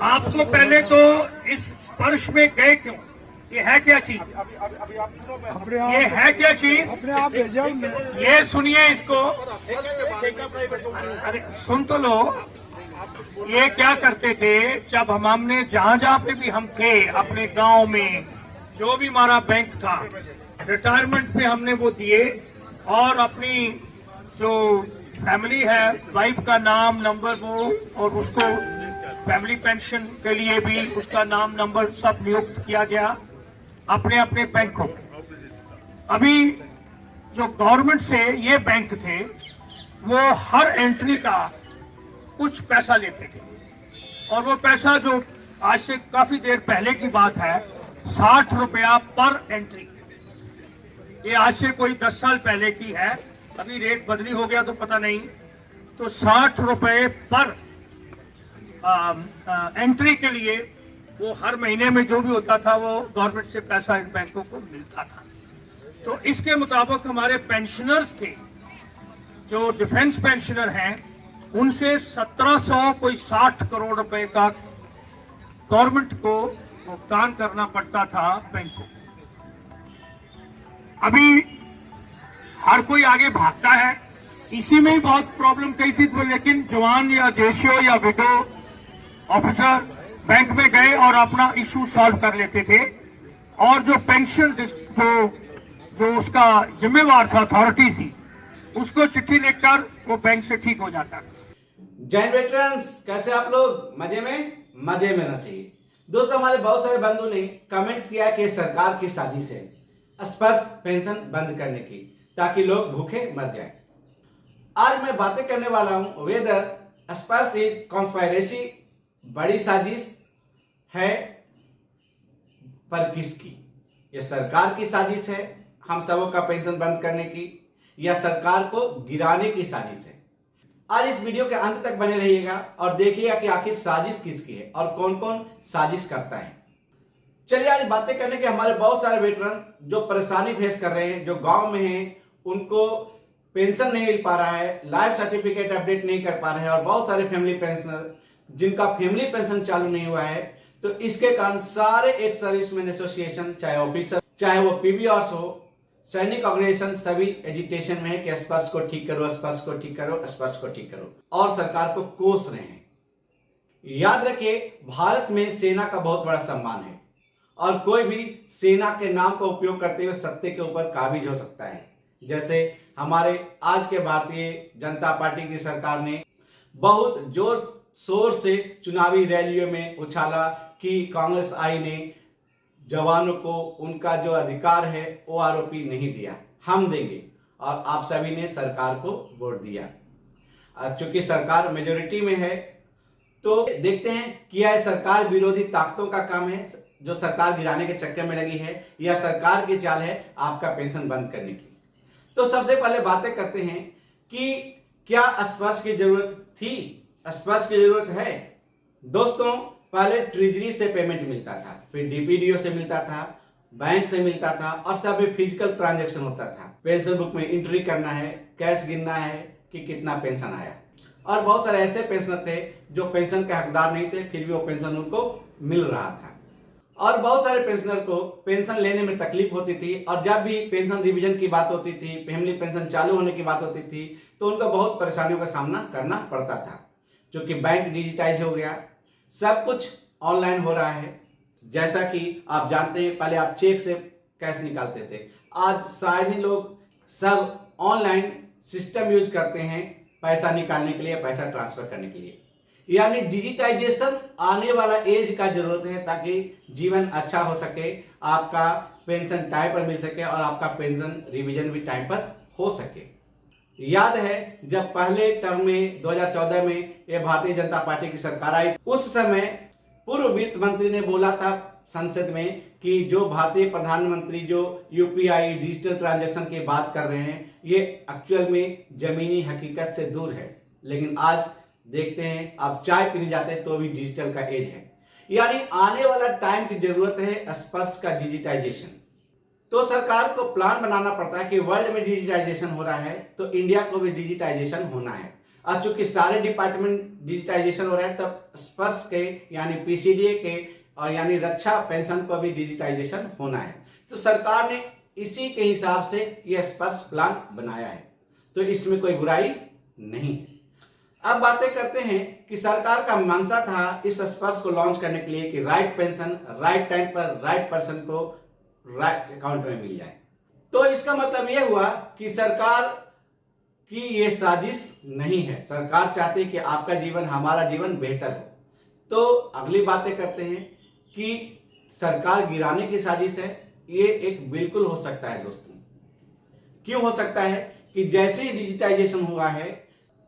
आपको पहले तो इस स्पर्श में गए क्यों? ये है क्या चीज? ये है क्या चीज? अपने आप भेजा हमने। ये सुनिए इसको। अरे सुन तो लो। ये क्या करते थे जब हमने जहां जहां पे भी हम थे अपने गांव में, जो भी हमारा बैंक था, रिटायरमेंट में हमने वो दिए और अपनी जो फैमिली है, वाइफ का नाम नंबर वो, और उसको फैमिली पेंशन के लिए भी उसका नाम नंबर सब नियुक्त किया गया अपने अपने बैंकों में। अभी जो गवर्नमेंट से ये बैंक थे वो हर एंट्री का कुछ पैसा लेते थे, और वो पैसा जो आज से काफी देर पहले की बात है 60 रुपया पर एंट्री। ये आज से कोई 10 साल पहले की है, अभी रेट बदली हो गया तो पता नहीं। तो 60 रुपए पर एंट्री के लिए वो हर महीने में जो भी होता था वो गवर्नमेंट से पैसा इन बैंकों को मिलता था। तो इसके मुताबिक हमारे पेंशनर्स थे, जो डिफेंस पेंशनर हैं, उनसे 1700 कोई 60 करोड़ रुपए का गवर्नमेंट को भुगतान करना पड़ता था बैंक को। अभी हर कोई आगे भागता है, इसी में ही बहुत प्रॉब्लम कही थी। तो लेकिन जवान या जेसीओ या विडो ऑफिसर बैंक में गए और अपना इशू सॉल्व कर लेते थे, और जो पेंशन जो उसका जिम्मेवार था, अथॉरिटी थी, उसको चिट्ठी लिखकर वो बैंक से ठीक हो जाता। जैन वेटरन्स, कैसे आप लोग? मजे में? मजे में रहना चाहिए। दोस्तों, हमारे बहुत सारे बंधु ने कमेंट्स किया कि सरकार की साजिश है स्पर्श पेंशन बंद करने की, ताकि लोग भूखे मर जाएं। आज मैं बातें करने वाला हूं वेदर स्पर्श इज कॉन्स्पायरेसी, बड़ी साजिश है, पर किसकी? यह सरकार की साजिश है हम सबों का पेंशन बंद करने की, या सरकार को गिराने की साजिश है? आज इस वीडियो के अंत तक बने रहिएगा और देखिएगा कि आखिर साजिश किसकी है और कौन कौन साजिश करता है। चलिए आज बातें करने के हमारे बहुत सारे वेटरन जो परेशानी फेस कर रहे हैं, जो गांव में हैं, उनको पेंशन नहीं मिल पा रहा है, लाइफ सर्टिफिकेट अपडेट नहीं कर पा रहे हैं, और बहुत सारे फैमिली पेंशनर जिनका फैमिली पेंशन चालू नहीं हुआ है। तो इसके कारण सारे एक्स सर्विसमैन एसोसिएशन, चाहे ऑफिसर, चाहे वो पीबीआर्स हो, सैनिक ऑर्गेनाइजेशन, सभी एजिटेशन में है कि स्पर्श को ठीक करो, स्पर्श को ठीक करो, स्पर्श को ठीक करो, और सरकार को कोस रहे हैं। याद रखिए, भारत में सेना का बहुत बड़ा सम्मान है, और कोई भी सेना के नाम का उपयोग करते हुए सत्य के ऊपर काबिज हो सकता है। जैसे हमारे आज के भारतीय जनता पार्टी की सरकार ने बहुत जोर शोर से चुनावी रैलियों में उछाला कि कांग्रेस आई ने जवानों को उनका जो अधिकार है वो आरोपी नहीं दिया, हम देंगे, और आप सभी ने सरकार को वोट दिया। चूंकि सरकार मेजोरिटी में है, तो देखते हैं कि यह सरकार विरोधी ताकतों का काम है जो सरकार गिराने के चक्कर में लगी है, या सरकार की चाल है आपका पेंशन बंद करने की। तो सबसे पहले बातें करते हैं कि क्या स्पर्श की जरूरत थी, स्पर्श की जरूरत है? दोस्तों, पहले ट्रेजरी से पेमेंट मिलता था, फिर डीपीडीओ से मिलता था, बैंक से मिलता था, और सब फिजिकल ट्रांजैक्शन होता था। पेंशन बुक में एंट्री करना है, कैश गिनना है कि कितना पेंशन आया। और बहुत सारे ऐसे पेंशनर थे जो पेंशन के हकदार नहीं थे, फिर भी वो पेंशन उनको मिल रहा था। और बहुत सारे पेंशनर को पेंशन लेने में तकलीफ होती थी, और जब भी पेंशन रिवीजन की बात होती थी, फैमिली पेंशन चालू होने की बात होती थी, तो उनको बहुत परेशानियों का सामना करना पड़ता था। क्योंकि बैंक डिजिटाइज हो गया, सब कुछ ऑनलाइन हो रहा है। जैसा कि आप जानते हैं, पहले आप चेक से कैश निकालते थे, आज शायद ही लोग सब ऑनलाइन सिस्टम यूज करते हैं पैसा निकालने के लिए, पैसा ट्रांसफर करने के लिए। यानी डिजिटाइजेशन आने वाला एज का जरूरत है, ताकि जीवन अच्छा हो सके, आपका पेंशन टाइम पर मिल सके, और आपका पेंशन रिवीजन भी टाइम पर हो सके। याद है जब पहले टर्म में 2014 में ये भारतीय जनता पार्टी की सरकार आई, उस समय पूर्व वित्त मंत्री ने बोला था संसद में कि जो भारतीय प्रधानमंत्री जो यूपीआई डिजिटल ट्रांजैक्शन की बात कर रहे हैं, ये एक्चुअल में जमीनी हकीकत से दूर है। लेकिन आज देखते हैं, आप चाय पीने जाते हैं तो भी डिजिटल का एज है। यानी आने वाला टाइम की जरूरत है स्पर्श का डिजिटाइजेशन। तो सरकार को प्लान बनाना पड़ता है कि वर्ल्ड में डिजिटाइजेशन हो रहा है, तो इंडिया को भी डिजिटाइजेशन होना है। आज चूंकि सारे डिपार्टमेंट डिजिटाइजेशन हो रहे हैं, तब स्पर्श के यानी पीसीडीए के और यानी रक्षा पेंशन को भी डिजिटाइजेशन होना है। तो सरकार ने इसी के हिसाब से यह स्पर्श प्लान बनाया है, तो इसमें कोई बुराई नहीं है। अब बातें करते हैं कि सरकार का मंशा था इस स्पर्श को लॉन्च करने के लिए कि राइट पेंशन राइट टाइम पर राइट पर्सन को राइट अकाउंट में मिल जाए। तो इसका मतलब यह हुआ कि सरकार की यह साजिश नहीं है। सरकार चाहती है कि आपका जीवन हमारा जीवन बेहतर हो। तो अगली बातें करते हैं कि सरकार गिराने की साजिश है। ये एक बिल्कुल हो सकता है दोस्तों। क्यों हो सकता है कि जैसे ही डिजिटाइजेशन हुआ है,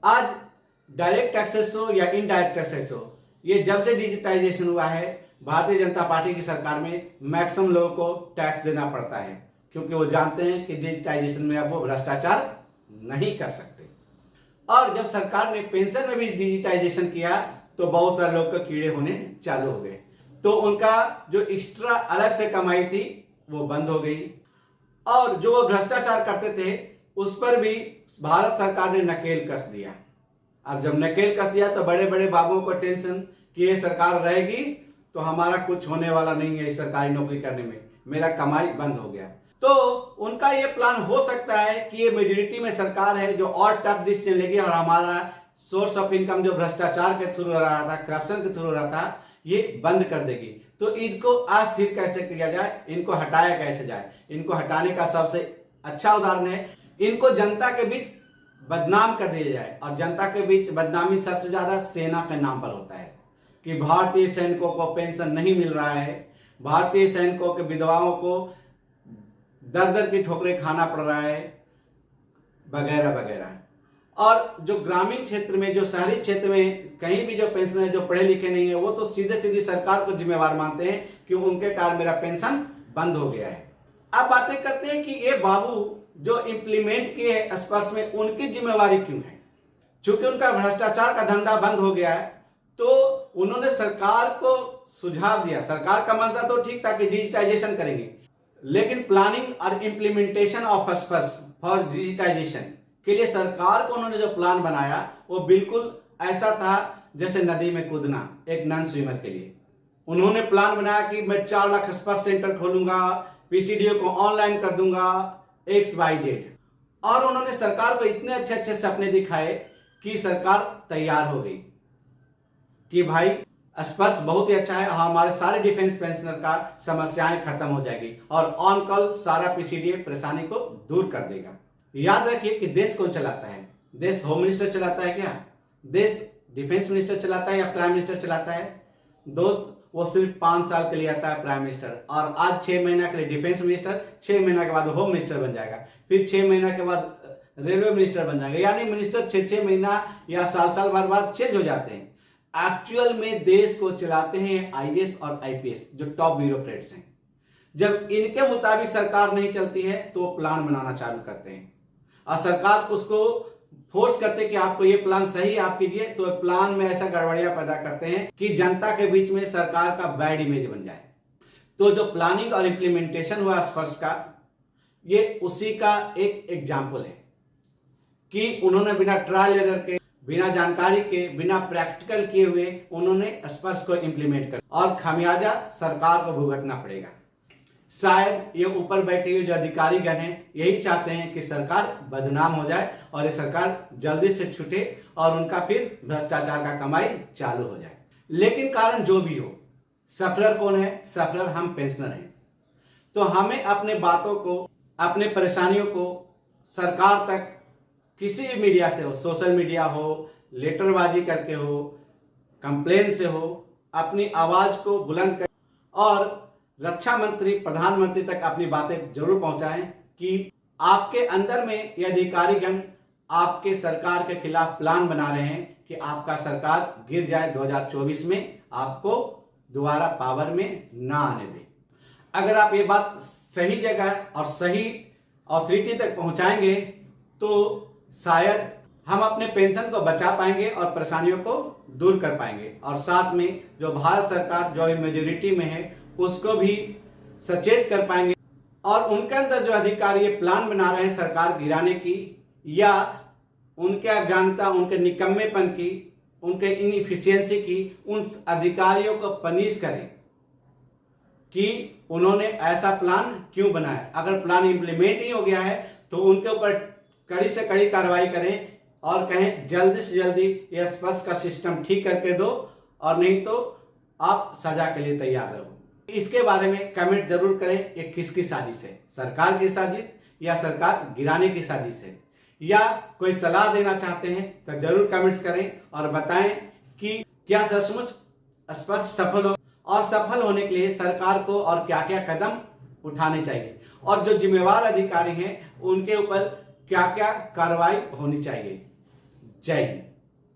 आज डायरेक्ट टैक्सेस हो या इनडायरेक्ट टैक्सेस हो, ये जब से डिजिटाइजेशन हुआ है, भारतीय जनता पार्टी की सरकार में मैक्सिमम लोगों को टैक्स देना पड़ता है, क्योंकि वो जानते हैं कि डिजिटाइजेशन में अब वो भ्रष्टाचार नहीं कर सकते। और जब सरकार ने पेंशन में भी डिजिटाइजेशन किया तो बहुत सारे लोग को कीड़े होने चालू हो गए, तो उनका जो एक्स्ट्रा अलग से कमाई थी वो बंद हो गई। और जो वो भ्रष्टाचार करते थे उस पर भी भारत सरकार ने नकेल कस दिया। अब जब नकेल कस दिया तो बड़े बड़े बाबुओं को टेंशन कि ये सरकार रहेगी तो हमारा कुछ होने वाला नहीं है, इस सरकारी नौकरी करने में मेरा कमाई बंद हो गया। तो उनका ये प्लान हो सकता है कि ये मेजोरिटी में सरकार है जो और टफ डिसीजन लेगी और हमारा सोर्स ऑफ इनकम जो भ्रष्टाचार के थ्रू हो रहा था, करप्शन के थ्रू हो रहा था, ये बंद कर देगी। तो इनको अस्थिर कैसे किया जाए, इनको हटाया कैसे जाए। इनको हटाने का सबसे अच्छा उदाहरण है, इनको जनता के बीच बदनाम कर दिया जाए। और जनता के बीच बदनामी सबसे ज्यादा सेना के नाम पर होता है कि भारतीय सैनिकों को पेंशन नहीं मिल रहा है, भारतीय सैनिकों के विधवाओं को दर दर की ठोकरें खाना पड़ रहा है, वगैरह वगैरह। और जो ग्रामीण क्षेत्र में, जो शहरी क्षेत्र में कहीं भी जो पेंशन है, जो पढ़े लिखे नहीं है, वो तो सीधे सीधे सरकार को जिम्मेवार मानते हैं कि उनके कारण मेरा पेंशन बंद हो गया है। अब बातें करते हैं कि ये बाबू जो इंप्लीमेंट किए हैं स्पर्श में, उनकी जिम्मेवारी क्यों है। चूंकि उनका भ्रष्टाचार का धंधा बंद हो गया है, तो उन्होंने सरकार को सुझाव दिया। सरकार का मंशा तो ठीक था कि डिजिटाइजेशन करेंगे, लेकिन प्लानिंग और इम्प्लीमेंटेशन ऑफ स्पर्श फॉर डिजिटाइजेशन के लिए सरकार को उन्होंने जो प्लान बनाया वो बिल्कुल ऐसा था जैसे नदी में कूदना एक नॉन स्विमर के लिए। उन्होंने प्लान बनाया कि मैं 4 लाख स्पर्श सेंटर खोलूंगा, पीसीडीओ को ऑनलाइन कर दूंगा, XYZ। और उन्होंने सरकार को इतने अच्छे अच्छे सपने दिखाए कि सरकार तैयार हो गई कि भाई स्पर्श बहुत ही अच्छा है, हमारे सारे डिफेंस पेंशनर का समस्याएं खत्म हो जाएगी और ऑन कॉल सारा पीसीडीए परेशानी को दूर कर देगा। याद रखिए कि देश कौन चलाता है? देश होम मिनिस्टर चलाता है क्या? देश डिफेंस मिनिस्टर चलाता है या प्राइम मिनिस्टर चलाता है? दोस्त, वो सिर्फ 5 साल के लिए आता है प्राइम मिनिस्टर, और आज 6 महीना के लिए डिफेंस मिनिस्टर, 6 महीना के बाद होम मिनिस्टर बन जाएगा, फिर 6 महीना के बाद रेलवे मिनिस्टर बन जाएगा। यानी मिनिस्टर 6 महीना या साल भर बाद चेंज हो जाते हैं। एक्चुअल में देश को चलाते हैं आईएएस और आईपीएस, जो टॉप ब्यूरोक्रेट्स हैं। जब इनके मुताबिक सरकार नहीं चलती है तो प्लान बनाना चालू करते हैं और सरकार उसको फोर्स करते कि आपको ये प्लान सही आप कीजिए, तो प्लान में ऐसा गड़बड़ियां पैदा करते हैं कि जनता के बीच में सरकार का बैड इमेज बन जाए। तो जो प्लानिंग और इंप्लीमेंटेशन हुआ स्पर्श का, ये उसी का एक एग्जाम्पल है कि उन्होंने बिना ट्रायल एरर के, बिना जानकारी के, बिना प्रैक्टिकल किए हुए उन्होंने स्पर्श को इंप्लीमेंट कर, और खामियाजा सरकार को भुगतना पड़ेगा। शायद ये ऊपर बैठे हुए जो अधिकारीगण हैं यही चाहते हैं कि सरकार बदनाम हो जाए और ये सरकार जल्दी से छूटे और उनका फिर भ्रष्टाचार का कमाई चालू हो जाए। लेकिन कारण जो भी हो, सफरर कौन है? सफरर हम पेंशनर हैं। तो हमें अपने बातों को, अपने परेशानियों को सरकार तक किसी भी मीडिया से हो, सोशल मीडिया हो, लेटरबाजी करके हो, कंप्लेन से हो, अपनी आवाज को बुलंद कर और रक्षा मंत्री, प्रधानमंत्री तक अपनी बातें जरूर पहुंचाएं कि आपके अंदर में ये अधिकारीगण आपके सरकार के खिलाफ प्लान बना रहे हैं कि आपका सरकार गिर जाए 2024 में, आपको दोबारा पावर में ना आने दे। अगर आप ये बात सही जगह और सही अथॉरिटी तक पहुंचाएंगे तो शायद हम अपने पेंशन को बचा पाएंगे और परेशानियों को दूर कर पाएंगे, और साथ में जो भारत सरकार जो मेजोरिटी में है उसको भी सचेत कर पाएंगे। और उनके अंदर जो अधिकारी ये प्लान बना रहे हैं सरकार गिराने की, या उनके अज्ञानता, उनके निकम्मेपन की, उनके इनएफिशिएंसी की उन अधिकारियों को पनिश करें कि उन्होंने ऐसा प्लान क्यों बनाया। अगर प्लान इंप्लीमेंट ही हो गया है तो उनके ऊपर कड़ी से कड़ी कार्रवाई करें और कहें जल्दी से जल्दी ये स्पर्श का सिस्टम ठीक करके दो, और नहीं तो आप सजा के लिए तैयार रहो। इसके बारे में कमेंट जरूर करें, ये किसकी साजिश है, सरकार की साजिश या सरकार गिराने की साजिश है, या कोई सलाह देना चाहते हैं तो जरूर कमेंट्स करें और बताएं कि क्या सचमुच स्पर्श सफल हो, और सफल होने के लिए सरकार को और क्या क्या कदम उठाने चाहिए, और जो जिम्मेवार अधिकारी हैं उनके ऊपर क्या क्या कार्रवाई होनी चाहिए। जय हिंद।